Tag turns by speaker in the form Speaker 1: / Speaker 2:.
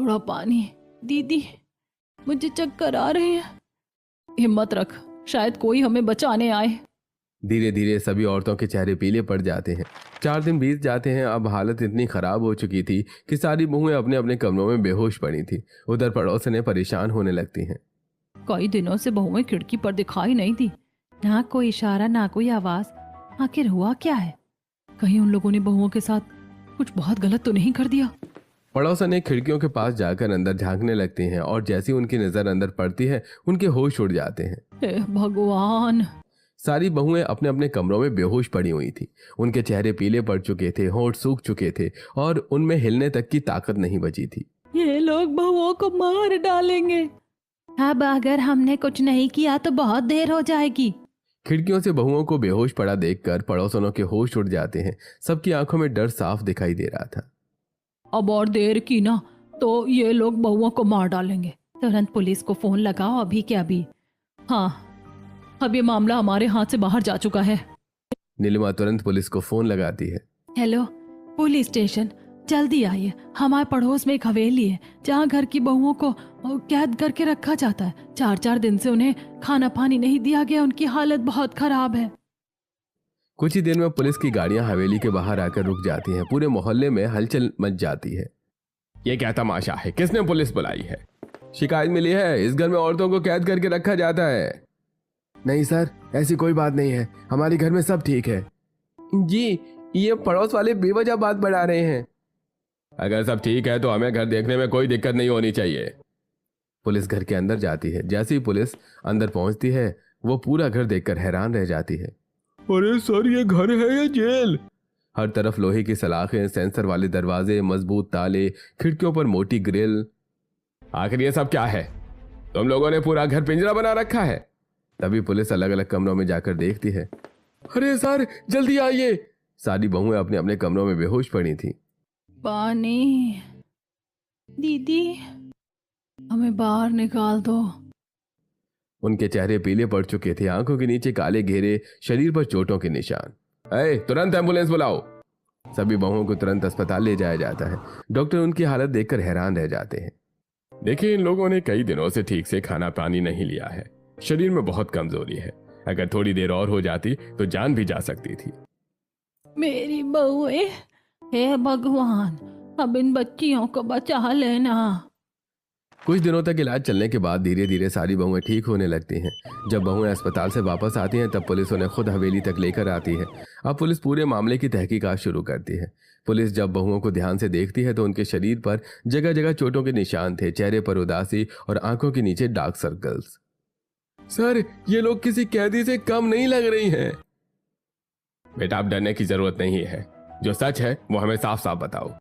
Speaker 1: थोड़ा पानी। दीदी, मुझे चक्कर आ रहे हैं। हिम्मत रख, शायद कोई हमें बचाने आए।
Speaker 2: धीरे धीरे सभी औरतों के चेहरे पीले पड़ जाते हैं। 4 दिन बीत जाते हैं। अब हालत इतनी खराब हो चुकी थी कि सारी बहुएं अपने अपने कमरों में बेहोश पड़ी थी। उधर पड़ोसनें परेशान होने लगती हैं।
Speaker 1: कई दिनों से बहुएं खिड़की पर दिखाई नहीं दी, ना कोई इशारा ना कोई आवाज। आखिर हुआ क्या है? कहीं उन लोगों ने बहुओं के साथ कुछ बहुत गलत तो नहीं कर दिया?
Speaker 2: पड़ोसनें खिड़कियों के पास जाकर अंदर झांकने लगती हैं और जैसी उनकी नजर अंदर पड़ती है उनके होश उड़ जाते हैं।
Speaker 1: हे भगवान!
Speaker 2: सारी बहुएं अपने अपने कमरों में बेहोश पड़ी हुई थी। उनके चेहरे पीले पड़ चुके थे, होंठ सूख चुके थे और उनमें हिलने तक की ताकत नहीं बची थी।
Speaker 1: ये लोग बहुओं को मार डालेंगे। अब अगर हमने कुछ नहीं किया तो बहुत देर हो जाएगी।
Speaker 2: खिड़कियों से बहुओं को बेहोश पड़ा देखकर पड़ोसनों के होश उड़ जाते हैं। सबकी आंखों में डर साफ दिखाई दे रहा था।
Speaker 1: अब और देर की ना तो ये लोग बहुओं को मार डालेंगे। तुरंत पुलिस को फोन लगाओ, अभी के अभी। हाँ, अब ये मामला हमारे हाथ से बाहर जा चुका है।
Speaker 2: नीलिमा तुरंत पुलिस को फोन लगाती है।
Speaker 1: हेलो पुलिस स्टेशन, जल्दी आइए। हमारे पड़ोस में एक हवेली है जहाँ घर की बहुओं को कैद करके रखा जाता है। 4-4 दिन से उन्हें खाना पानी नहीं दिया गया। उनकी हालत बहुत खराब है।
Speaker 2: कुछ ही देर में पुलिस की गाड़ियां हवेली के बाहर आकर रुक जाती हैं। पूरे मोहल्ले में हलचल मच जाती है। ये क्या तमाशा है? किसने पुलिस बुलाई है? शिकायत मिली है, इस घर में औरतों को कैद करके रखा जाता है। नहीं सर, ऐसी कोई बात नहीं है, हमारे घर में सब ठीक है। जी, ये पड़ोस वाले बेवजह बात बढ़ा रहे हैं। अगर सब ठीक है तो हमें घर देखने में कोई दिक्कत नहीं होनी चाहिए। पुलिस घर के अंदर जाती है। जैसे ही पुलिस अंदर पहुंचती है वो पूरा घर देखकर हैरान रह जाती है। अरे सर, ये घर है या जेल? हर तरफ लोहे की सलाखें, सेंसर वाले दरवाजे, मजबूत ताले, खिड़कियों पर मोटी ग्रिल। आखिर ये सब क्या है? तुम लोगों ने पूरा घर पिंजरा बना रखा है। तभी पुलिस अलग अलग कमरों में जाकर देखती है। अरे सर, जल्दी आइए। सारी बहुएं अपने अपने कमरों में बेहोश पड़ी थी।
Speaker 1: पानी। दीदी, हमें बाहर निकाल दो।
Speaker 2: उनके चेहरे पीले पड़ चुके थे, आंखों के नीचे काले घेरे, शरीर पर चोटों के निशान। तुरंत एम्बुलेंस बुलाओ। सभी बहुओं को तुरंत अस्पताल ले जाया जाता है। डॉक्टर उनकी हालत देखकर हैरान रह जाते हैं। देखिए, इन लोगों ने कई दिनों से ठीक से खाना पानी नहीं लिया है। शरीर में बहुत कमजोरी है। अगर थोड़ी देर और हो जाती तो जान भी जा सकती थी।
Speaker 1: मेरी बहुएं, हे भगवान, अब इन बच्चियों को बचा लेना।
Speaker 2: कुछ दिनों तक इलाज चलने के बाद धीरे धीरे सारी बहुएं ठीक होने लगती हैं। जब बहुएं अस्पताल से वापस आती हैं तब पुलिस उन्हें खुद हवेली तक लेकर आती है। अब पुलिस पूरे मामले की तहकीकात शुरू करती है। पुलिस जब बहुओं को ध्यान से देखती है तो उनके शरीर पर जगह जगह चोटों के निशान थे, चेहरे पर उदासी और आंखों के नीचे डार्क सर्कल्स। सर, ये लोग किसी कैदी से कम नहीं लग रही हैं। बेटा, अब डरने की जरूरत नहीं है। जो सच है वो हमें साफ साफ बताओ।